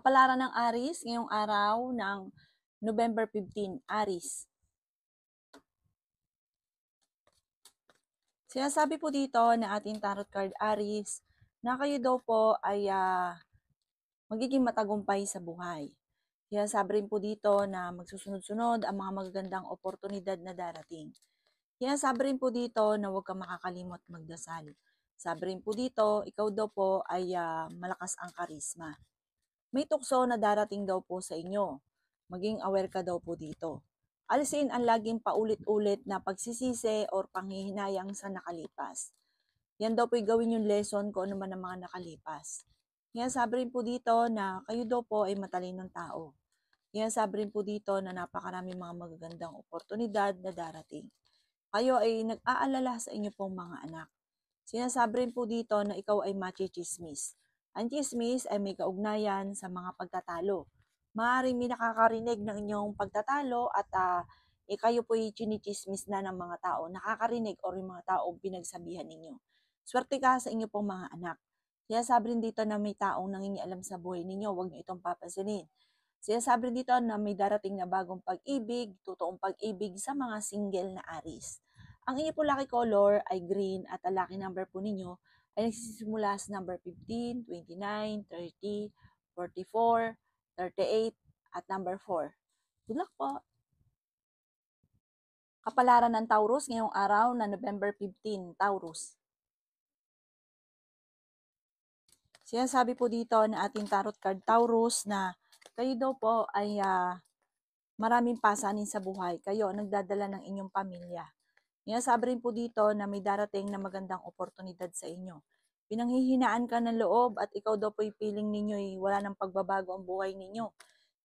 Kapalaran ng Aries ngayong araw ng November 15, Aries. Sinasabi po dito na ating tarot card Aries na kayo daw po ay magiging matagumpay sa buhay. Sinasabi rin po dito na magsusunod-sunod ang mga magagandang oportunidad na darating. Sinasabi rin po dito na huwag kang makakalimot magdasal. Sabi rin po dito, ikaw daw po ay malakas ang karisma. May tukso na darating daw po sa inyo. Maging aware ka daw po dito. Alisin ang laging paulit-ulit na pagsisisi or panghihinayang sa nakalipas. Yan daw po gawin yung lesson kung ano man ang mga nakalipas. Yan sabi rin po dito na kayo daw po ay matalinong tao. Yan sabi rin po dito na napakaraming mga magagandang oportunidad na darating. Kayo ay nag-aalala sa inyo pong mga anak. Sinasabi rin po dito na ikaw ay machichismis. Ang chismis ay may kaugnayan sa mga pagtatalo. Maaaring may nakakarinig ng inyong pagtatalo at kayo po ay chinichismis na ng mga tao, nakakarinig o yung mga taong pinagsabihan ninyo. Swerte ka sa inyo pong mga anak. Sinasabi rin dito na may taong nangingialam sa buhay ninyo, huwag niyo itong papansinin. Sinasabi rin dito na may darating na bagong pag-ibig, totoong pag-ibig sa mga single na Aries. Ang inyo po lucky color ay green at ang lucky number po ninyo ay nagsisimula sa number 15, 29, 30, 44, 38 at number 4. Good luck po! Kapalaran ng Taurus ngayong araw na November 15, Taurus. Sinasabi po dito na ating tarot card Taurus na kayo daw po ay maraming pasanin sa buhay. Kayo ang nagdadala ng inyong pamilya. Sinasabi rin po dito na may darating na magandang oportunidad sa inyo. Pinanghihinaan ka ng loob at ikaw daw po feeling ninyo wala ng pagbabago ang buhay ninyo.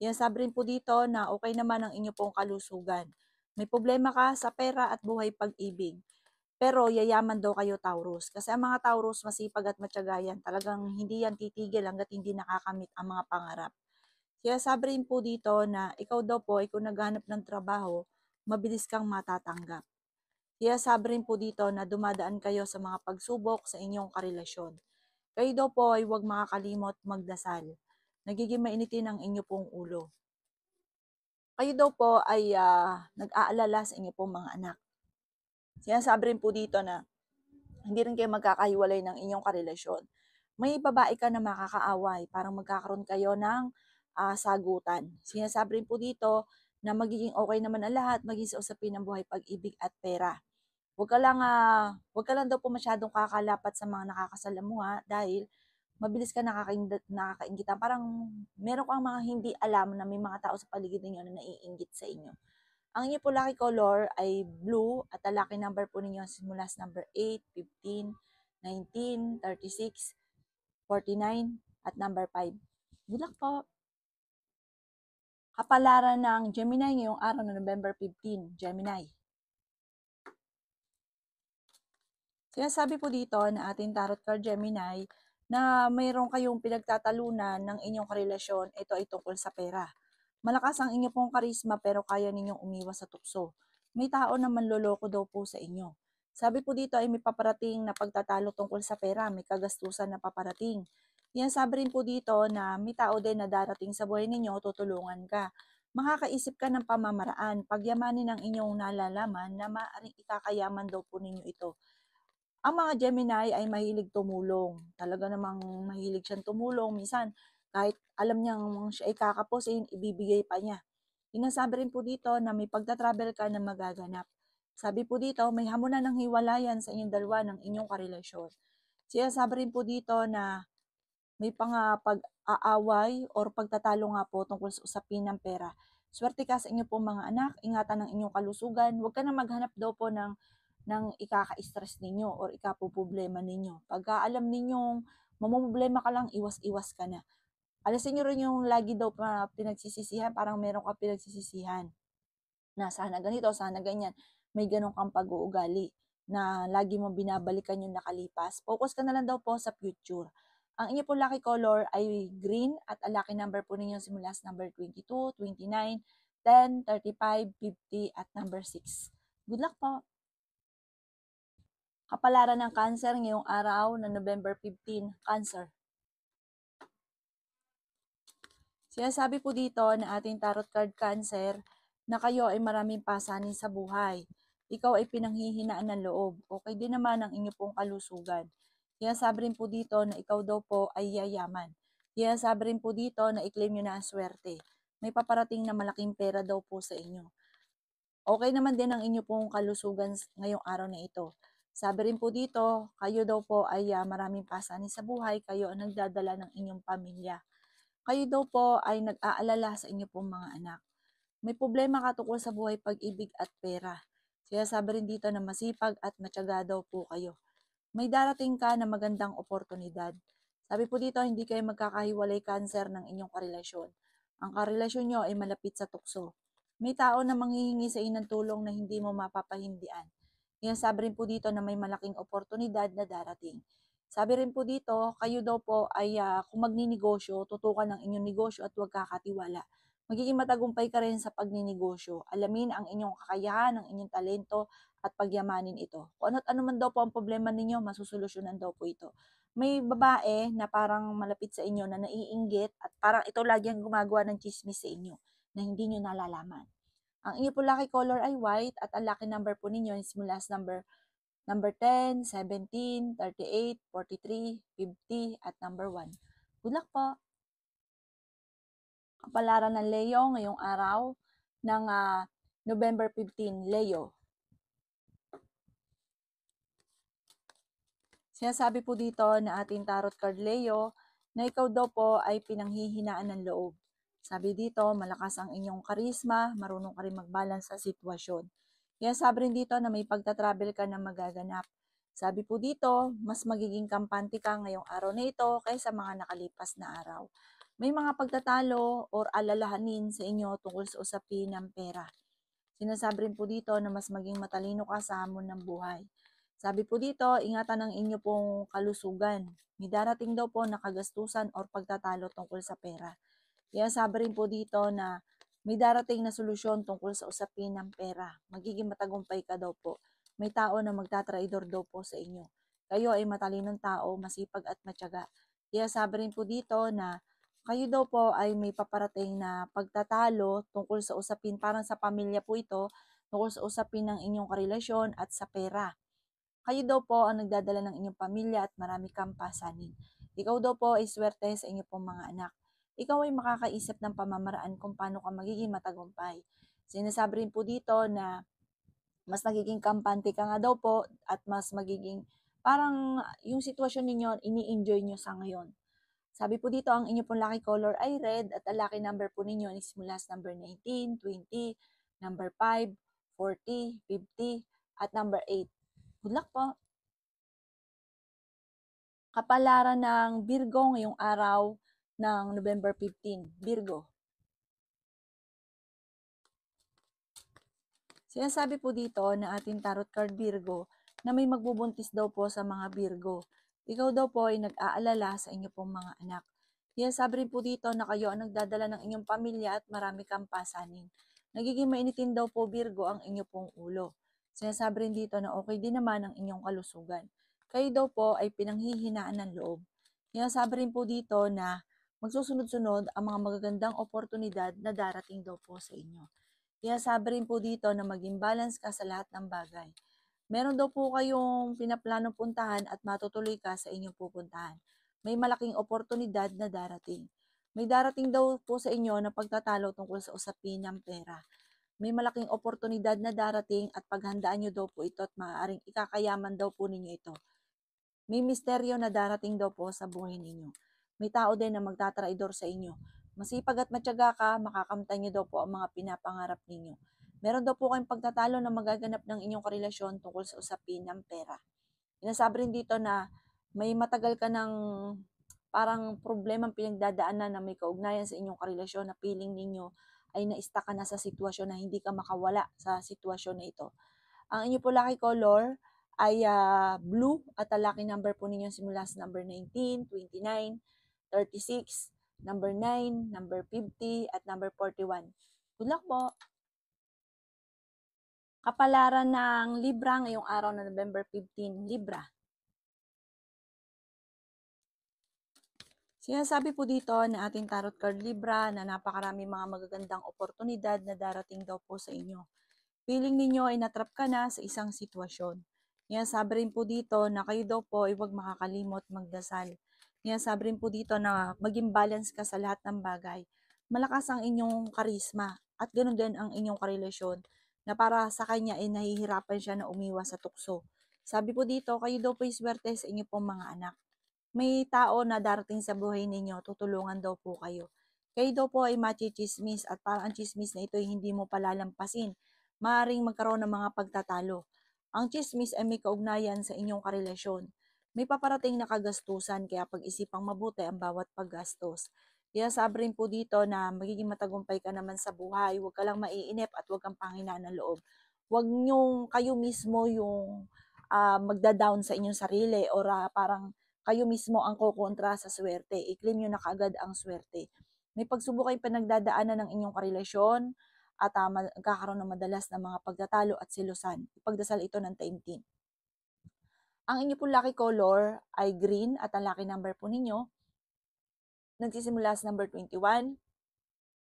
Sinasabi rin po dito na okay naman ang inyo pong kalusugan. May problema ka sa pera at buhay pag-ibig. Pero yayaman daw kayo Taurus. Kasi ang mga Taurus masipag at matiyagayan. Talagang hindi yan titigil hanggat hindi nakakamit ang mga pangarap. Sinasabi rin po dito na ikaw daw po ay kung naghanap ng trabaho, mabilis kang matatanggap. Sinasabi rin po dito na dumadaan kayo sa mga pagsubok sa inyong karelasyon. Kayo daw po ay huwag makakalimot magdasal. Nagiging mainitin ang inyo pong ulo. Kayo daw po ay nag-aalala sa inyo pong mga anak. Sinasabi rin po dito na hindi rin kayo magkakahiwalay ng inyong karelasyon. May babae ka na makakaaway, parang magkakaroon kayo ng sagutan. Sinasabi rin po dito na magiging okay naman ang lahat, maging sa usapin ng buhay, pag-ibig at pera. Huwag ka lang daw po masyadong kakalapat sa mga nakakasalamuha dahil mabilis ka nakakaingitan. Parang meron kang mga hindi alam na may mga tao sa paligid ninyo na naiinggit sa inyo. Ang inyo po lucky color ay blue at ang lucky number po ninyo simula sa number 8, 15, 19, 36, 49 at number 5. Good luck po! Kapalaran ng Gemini ngayong araw na November 15, Gemini. Sinasabi po dito na ating tarot card Gemini na mayroon kayong pinagtatalunan ng inyong karelasyon, ito ay tungkol sa pera. Malakas ang inyo pong karisma pero kaya ninyong umiwas sa tukso. May tao na manloloko daw po sa inyo. Sabi po dito ay may paparating na pagtatalo tungkol sa pera, may kagastusan na paparating. Yan sabi rin po dito na may tao din na darating sa buhay ninyo, tutulungan ka. Makakaisip ka ng pamamaraan, pagyamanin ang inyong nalalaman na maaaring ikakayaman daw po ninyo ito. Ang mga Gemini ay mahilig tumulong. Talaga namang mahilig siyang tumulong. Minsan, kahit alam niyang siya ay kakapusin, ibibigay pa niya. Sinasabi rin po dito na may pagta-travel ka na magaganap. Sabi po dito, may hamunan ng hiwalayan sa inyong dalawa ng inyong karelasyon. Sinasabi rin po dito na may pag-aaway or pagtatalo nga po tungkol sa usapin ng pera. Swerte ka sa inyo po mga anak, ingatan ng inyong kalusugan. Huwag ka na maghanap daw po ng ikaka-stress ninyo or ikapoproblema ninyo. Pagka alam ninyong mamumblema ka lang, iwas-iwas ka na. Alisin nyo rin yung lagi daw pinagsisisihan, parang meron ka pinagsisisihan na sana ganito, sana ganyan. May ganun kang pag-uugali na lagi mo binabalikan yung nakalipas. Focus ka na lang daw po sa future. Ang inyo po lucky color ay green at ang lucky number po ninyo simula sa number 22, 29, 10, 35, 50 at number 6. Good luck po! Kapalaran ng Cancer ngayong araw na November 15, Cancer. Sinasabi po dito na ating tarot card Cancer na kayo ay maraming pasanin sa buhay. Ikaw ay pinanghihinaan ng loob. Okay din naman ang inyo pong kalusugan. Sinasabi rin po dito na ikaw daw po ay yayaman. Sinasabi rin po dito na i-claim nyo na ang swerte. May paparating na malaking pera daw po sa inyo. Okay naman din ang inyo pong kalusugan ngayong araw na ito. Sabi rin po dito, kayo daw po ay maraming pasanin sa buhay, kayo ang nagdadala ng inyong pamilya. Kayo daw po ay nag-aalala sa inyo pong mga anak. May problema ka tungkol sa buhay, pag-ibig at pera. Sabi rin dito na masipag at matyaga daw po kayo. May darating ka na magandang oportunidad. Sabi po dito, hindi kayo magkakahiwalay Cancer ng inyong karelasyon. Ang karelasyon nyo ay malapit sa tukso. May tao na manghihingi sa inyo ng tulong na hindi mo mapapahindian. Sabi rin po dito na may malaking oportunidad na darating. Sabi rin po dito, kayo daw po ay kung magninegosyo, tutukan ng inyong negosyo at huwag kakatiwala. Magiging matagumpay ka rin sa pagninegosyo. Alamin ang inyong kakayahan, ang inyong talento at pagyamanin ito. Kung ano't ano man daw po ang problema ninyo, masusolusyonan daw po ito. May babae na parang malapit sa inyo na naiinggit at parang ito lagi ang gumagawa ng chismis sa inyo na hindi nyo nalalaman. Ang inyo po lucky color ay white at ang lucky number po ninyo is mula sa number 10, 17, 38, 43, 50 at number 1. Good luck po! Kapalaran ng Leo ngayong araw ng November 15, Leo. Sinasabi po dito na ating tarot card Leo na ikaw daw po ay pinanghihinaan ng loob. Sabi dito, malakas ang inyong karisma, marunong ka rin mag-balance sa sitwasyon. Kaya sabi rin dito na may pagta-travel ka na magaganap. Sabi po dito, mas magiging kampante ka ngayong araw na ito kaysa mga nakalipas na araw. May mga pagtatalo or alalahanin sa inyo tungkol sa usapin ng pera. Sinasabi rin po dito na mas maging matalino ka sa hamon ng buhay. Sabi po dito, ingatan ang inyo pong kalusugan. May darating daw po na kagastusan or pagtatalo tungkol sa pera. Kaya sabi rin po dito na may darating na solusyon tungkol sa usapin ng pera. Magiging matagumpay ka daw po. May tao na magtatraidor daw po sa inyo. Kayo ay matalinong tao, masipag at matyaga. Kaya sabi rin po dito na kayo daw po ay may paparating na pagtatalo tungkol sa usapin, parang sa pamilya po ito, tungkol sa usapin ng inyong karelasyon at sa pera. Kayo daw po ang nagdadala ng inyong pamilya at marami kang pasanin. Ikaw daw po ay swerte sa inyong pong mga anak. Ikaw ay makakaisip ng pamamaraan kung paano ka magiging matagumpay. Sinasabi rin po dito na mas nagiging kampante ka nga daw po at mas magiging parang yung sitwasyon ninyo, ini-enjoy nyo sa ngayon. Sabi po dito, ang inyo pong lucky color ay red at ang lucky number po ninyo is mula sa number 19, 20, number 5, 40, 50, at number 8. Good luck po! Kapalaran ng Virgo ngayong araw ng November 15. Virgo. Sinasabi po dito na ating tarot card Virgo na may magbubuntis daw po sa mga Virgo. Ikaw daw po ay nag-aalala sa inyo pong mga anak. Sinasabi rin po dito na kayo ang nagdadala ng inyong pamilya at marami kang pasanin. Nagiging mainitin daw po Virgo ang inyo pong ulo. Sinasabi rin dito na okay din naman ang inyong kalusugan. Kayo daw po ay pinanghihinaan ng loob. Sinasabi rin po dito na magsusunod-sunod ang mga magagandang oportunidad na darating daw po sa inyo. Kaya sabi rin po dito na maging balance ka sa lahat ng bagay. Meron daw po kayong pinaplanong puntahan at matutuloy ka sa inyong pupuntahan. May malaking oportunidad na darating. May darating daw po sa inyo na pagtatalo tungkol sa usapin ng pera. May malaking oportunidad na darating at paghandaan nyo daw po ito at maaaring ikakayaman daw po ninyo ito. May misteryo na darating daw po sa buhay ninyo. May tao din na magtatraidor sa inyo. Masipag at matyaga ka, makakamtan nyo daw po ang mga pinapangarap ninyo. Meron daw po kayong pagtatalo na magaganap ng inyong karelasyon tungkol sa usapin ng pera. Inasabi rin dito na may matagal ka ng parang problemang pinagdadaanan na may kaugnayan sa inyong karelasyon na feeling ninyo ay na-stuck ka na sa sitwasyon na hindi ka makawala sa sitwasyon na ito. Ang inyo po lucky color ay blue at ang lucky number po ninyo simula sa number 19, 29, 36, number 9, number 50, at number 41. Good luck po! Kapalaran ng Libra ngayong araw na November 15, Libra. Sinasabi po dito na ating tarot card Libra na napakarami mga magagandang oportunidad na darating daw po sa inyo. Feeling ninyo ay natrap ka na sa isang sitwasyon. Sabi rin po dito na kayo daw po ay huwag makakalimot magdasal. Sabi rin po dito na maging balance ka sa lahat ng bagay. Malakas ang inyong karisma at ganoon din ang inyong karelasyon na para sa kanya ay nahihirapan siya na umiwas sa tukso. Sabi po dito, kayo daw po ay swerte sa inyo pong mga anak. May tao na darating sa buhay ninyo, tutulungan daw po kayo. Kayo daw po ay machichismis at parang ang chismis na ito ay hindi mo palalampasin. Maaring magkaroon ng mga pagtatalo. Ang chismis ay may kaugnayan sa inyong karelasyon. May paparating na kagastusan kaya pag-isipang mabuti ang bawat paggastos. Kaya sabi rin po dito na magiging matagumpay ka naman sa buhay. Huwag ka lang maiinip at huwag kang panghinaan ng loob. Huwag niyong kayo mismo yung magda-down sa inyong sarili or parang kayo mismo ang kokontra sa swerte. I-claim nyo na kaagad ang swerte. May pagsubok kayong pinagdadaanan ng inyong karelasyon at magkakaroon ng madalas na mga pagtatalo at silusan. Ipagdasal ito ng taimtim. Ang inyo pong lucky color ay green at ang lucky number po ninyo nagsisimula sa number 21,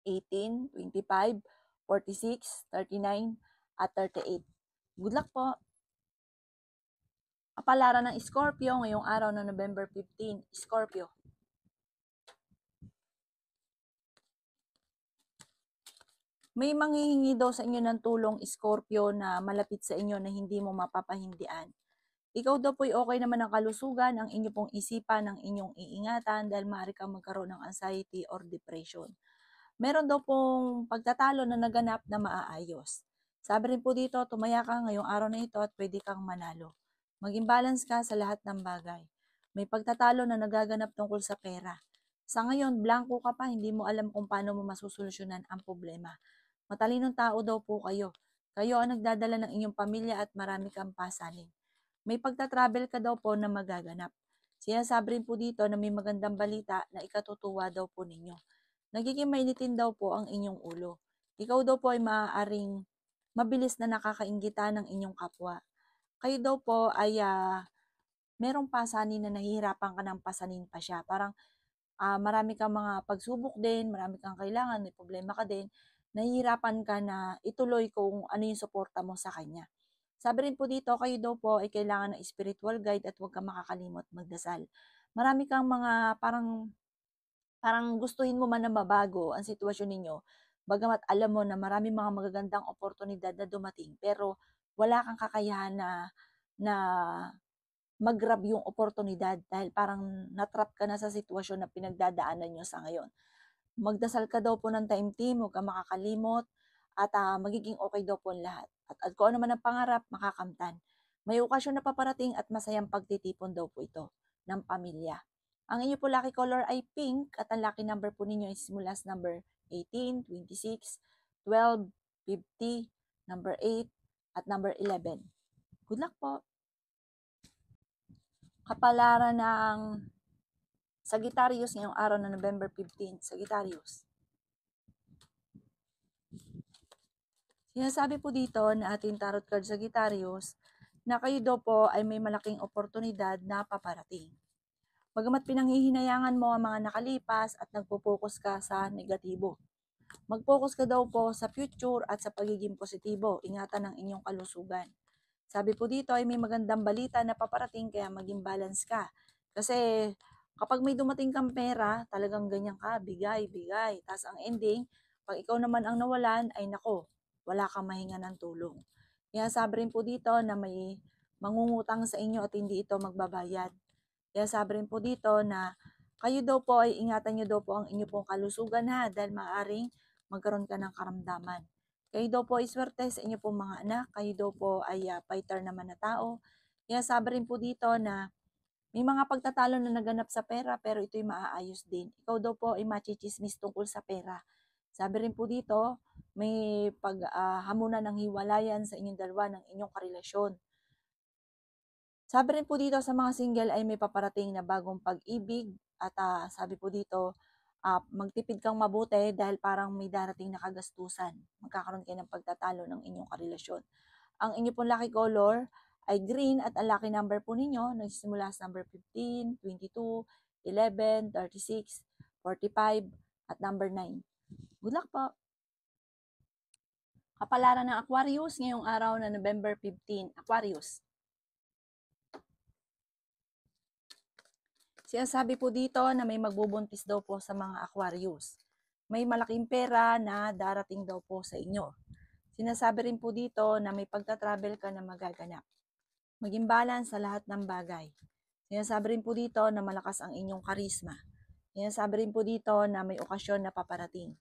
18, 25, 46, 39, at 38. Good luck po! Kapalaran ng Scorpio ngayong araw ng November 15, Scorpio. May manghihingi daw sa inyo ng tulong, Scorpio, na malapit sa inyo na hindi mo mapapahindian. Ikaw daw po'y okay naman ang kalusugan, ang inyo pong isipan, ang inyong iingatan dahil maaari kang magkaroon ng anxiety or depression. Meron daw pong pagtatalo na naganap na maaayos. Sabi rin po dito, tumaya ka ngayong araw na ito at pwede kang manalo. Maging balance ka sa lahat ng bagay. May pagtatalo na nagaganap tungkol sa pera. Sa ngayon, blanco ka pa, hindi mo alam kung paano mo masusolusyonan ang problema. Matalinong tao daw po kayo. Kayo ang nagdadala ng inyong pamilya at marami kang pasanin. May pagta-travel ka daw po na magaganap. Sinasabi rin po dito na may magandang balita na ikatutuwa daw po ninyo. Nagiging mainitin daw po ang inyong ulo. Ikaw daw po ay maaaring mabilis na nakakaingita ng inyong kapwa. Kayo daw po ay merong pasanin na nahihirapan ka ng pasanin pa siya. Parang marami kang mga pagsubok din, marami kang kailangan, may problema ka din, nahihirapan ka na ituloy kung ano yung suporta mo sa kanya. Sabi rin po dito, kayo daw po ay kailangan ng spiritual guide at huwag kang makakalimot magdasal. Marami kang mga parang gustuhin mo man na mabago ang sitwasyon ninyo, bagamat alam mo na marami mga magagandang oportunidad na dumating, pero wala kang kakayahan na mag-grab yung oportunidad dahil parang natrap ka na sa sitwasyon na pinagdadaanan nyo sa ngayon. Magdasal ka daw po ng taimtim, huwag kang makakalimot, at magiging okay daw po ang lahat. At kung ano man ang pangarap, makakamtan. May okasyon na paparating at masayang pagtitipon daw po ito ng pamilya. Ang inyo po lucky color ay pink at ang lucky number po ninyo is mula sa number 18, 26, 12, 50, number 8, at number 11. Good luck po! Kapalaran ng Sagittarius ngayong araw na November 15, Sagittarius. Sinasabi po dito na ating tarot card Sagittarius na kayo daw po ay may malaking oportunidad na paparating. Bagamat pinanghihinayangan mo ang mga nakalipas at nagpo-focus ka sa negatibo. Mag-focus ka daw po sa future at sa pagiging positibo. Ingatan ang inyong kalusugan. Sabi po dito ay may magandang balita na paparating kaya maging balance ka. Kasi kapag may dumating kang pera, talagang ganyan ka, bigay, bigay. Tapos ang ending, pag ikaw naman ang nawalan, ay nako, wala kang mahinga ng tulong. Kaya sabi rin po dito na may mangungutang sa inyo at hindi ito magbabayad. Kaya sabi rin po dito na kayo daw po ay ingatan nyo daw po ang inyo pong kalusugan ha dahil maaaring magkaroon ka ng karamdaman. Kayo daw po ay swerte sa inyo pong mga anak. Kayo daw po ay fighter naman na tao. Kaya sabi rin po dito na may mga pagtatalo na naganap sa pera pero ito'y maaayos din. Ikaw daw po ay machichismis tungkol sa pera. Sabi rin po dito, may paghamunan ng hiwalayan sa inyong dalawa ng inyong karelasyon. Sabi rin po dito sa mga single ay may paparating na bagong pag-ibig at sabi po dito, magtipid kang mabuti dahil parang may darating na kagastusan. Magkakaroon kayo ng pagtatalo ng inyong karelasyon. Ang inyo pong lucky color ay green at ang lucky number po ninyo nagsisimula sa number 15, 22, 11, 36, 45, at number 9. Good luck po! Kapalaran ng Aquarius ngayong araw na November 15. Aquarius. Sinasabi po dito na may magbubuntis daw po sa mga Aquarius. May malaking pera na darating daw po sa inyo. Sinasabi rin po dito na may pagta-travel ka na magaganap. Maging balance sa lahat ng bagay. Sinasabi rin po dito na malakas ang inyong karisma. Sinasabi rin po dito na may okasyon na paparating.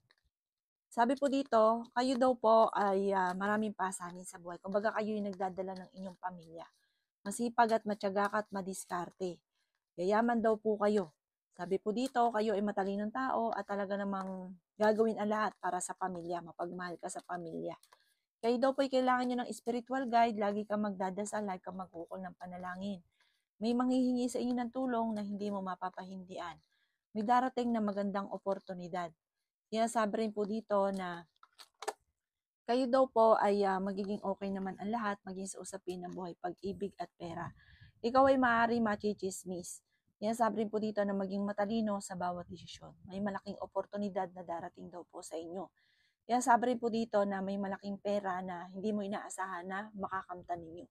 Sabi po dito, kayo daw po ay maraming pasanin sa buhay. Kumbaga kayo yung nagdadala ng inyong pamilya. Masipag at matyaga at madiskarte. Yayaman daw po kayo. Sabi po dito, kayo ay matalinong tao at talaga namang gagawin ang lahat para sa pamilya. Mapagmahal ka sa pamilya. Kayo daw po ay kailangan nyo ng spiritual guide. Lagi kang magdadasal, lagi kang magkukol ng panalangin. May manghihingi sa inyo ng tulong na hindi mo mapapahindian. May darating na magandang oportunidad. Sinasabi rin po dito na kayo daw po ay magiging okay naman ang lahat, maging sa usapin ng buhay, pag-ibig at pera. Ikaw ay maaari machichismis. Sinasabi rin po dito na maging matalino sa bawat desisyon. May malaking oportunidad na darating daw po sa inyo. Sinasabi rin po dito na may malaking pera na hindi mo inaasahan na makakamtan ninyo.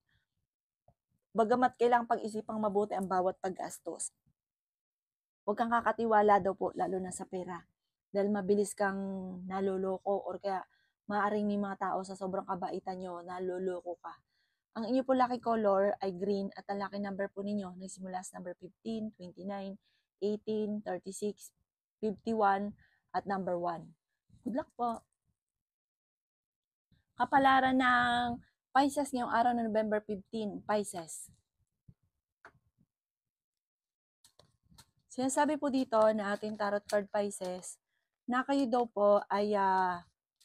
Bagamat kailangang pag-isipang mabuti ang bawat paggastos. Huwag kang kakatiwala daw po, lalo na sa pera. Dahil mabilis kang naloloko or kaya maaaring may mga tao sa sobrang kabaitan nyo, naloloko ka. Ang inyo po lucky color ay green at ang lucky number po ninyo nagsimula sa number 15, 29, 18, 36, 51 at number 1. Good luck po! Kapalaran ng Pisces ngayong araw na November 15, Pisces. Sinasabi po dito na ating tarot card Pisces na kayo daw po ay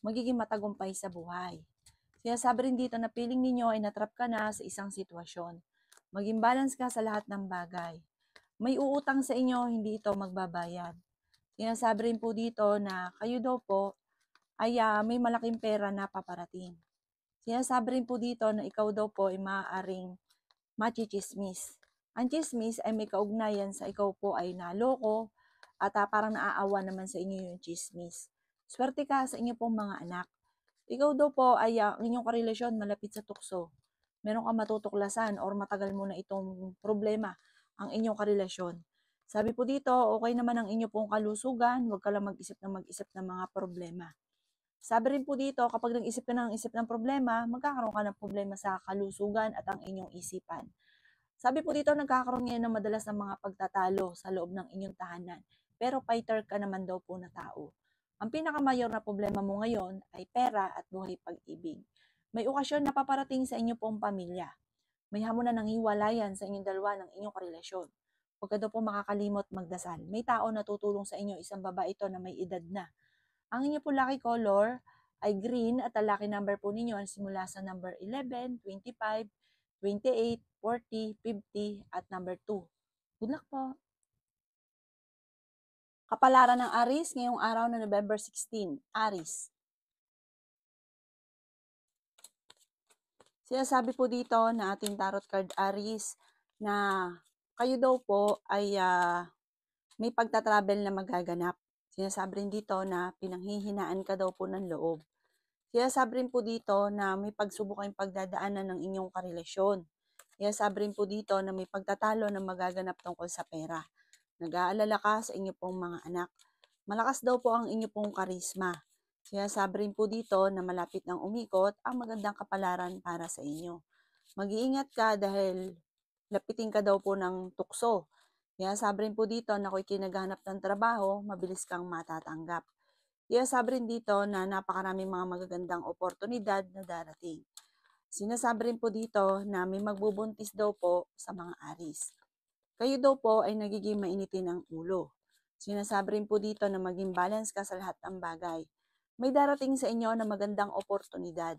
magiging matagumpay sa buhay. Sinasabi rin dito na feeling ninyo ay natrap ka na sa isang sitwasyon. Maging balance ka sa lahat ng bagay. May uutang sa inyo, hindi ito magbabayad. Sinasabi rin po dito na kayo daw po ay may malaking pera na paparating. Sinasabi rin po dito na ikaw daw po ay maaaring machichismis. Ang chismis ay may kaugnayan sa ikaw po ay naloko at parang naaawa naman sa inyo yung chismis. Swerte ka sa inyo pong mga anak. Ikaw daw po ay ang inyong karelasyon malapit sa tukso. Meron kang matutuklasan or matagal mo na itong problema ang inyong karelasyon. Sabi po dito, okay naman ang inyo pong kalusugan, huwag ka lang mag-isip ng mga problema. Sabi rin po dito, kapag nag-isip ka ng problema, magkakaroon ka ng problema sa kalusugan at ang inyong isipan. Sabi po dito, nagkakaroon ngayon ng madalas ng mga pagtatalo sa loob ng inyong tahanan. Pero fighter ka naman daw po na tao. Ang pinakamayor na problema mo ngayon ay pera at buhay pag-ibig. May okasyon na paparating sa inyo pong pamilya. May hamunan ng hiwalayan sa inyong dalawa ng inyong karelasyon. Huwag ka daw po makakalimot magdasal. May tao na tutulong sa inyo, isang babae ito na may edad na. Ang inyo po lucky color ay green at ang lucky number po ninyo simula sa number 11, 25, 28, 40, 50, at number 2. Good luck po! Kapalaran ng Aries ngayong araw na November 16. Aries. Sinasabi po dito na ating tarot card Aries na kayo daw po ay may pagta-travel na magaganap. Sinasabi rin dito na pinanghihinaan ka daw po ng loob. Sinasabi rin po dito na may pagsubok kayong pagdadaanan ng inyong karelasyon. Sinasabi rin po dito na may pagtatalo na magaganap tungkol sa pera. Nag-aalala ka sa inyo pong mga anak. Malakas daw po ang inyo pong karisma. Sinasabi rin po dito na malapit nang umikot ang magandang kapalaran para sa inyo. Mag-iingat ka dahil lapitin ka daw po ng tukso. Sinasabi rin po dito na kung kinaghanap ng trabaho, mabilis kang matatanggap. Sinasabi rin dito na napakaraming mga magagandang oportunidad na darating. Sinasabi rin po dito na may magbubuntis daw po sa mga Aries. Kayo daw po ay nagiging mainitin ang ulo. Sinasabi rin po dito na maging balance ka sa lahat ng bagay. May darating sa inyo na magandang oportunidad.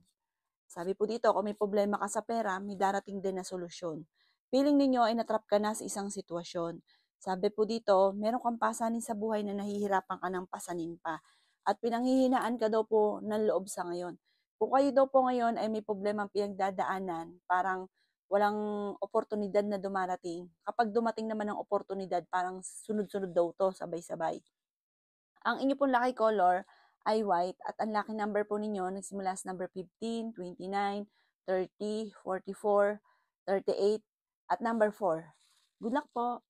Sabi po dito, kung may problema ka sa pera, may darating din na solusyon. Feeling ninyo ay natrap ka na sa isang sitwasyon. Sabi po dito, meron kang pasanin sa buhay na nahihirapan ka ng pasanin pa. At pinanghihinaan ka daw po ng loob sa ngayon. Kung kayo daw po ngayon ay may problemang pinagdadaanan, parang walang oportunidad na dumarating. Kapag dumating naman ang oportunidad, parang sunod-sunod daw 'to, sabay-sabay. Ang inyo pong lucky color ay white at ang lucky number po ninyo nagsimula sa number 15, 29, 30, 44, 38 at number 4. Good luck po!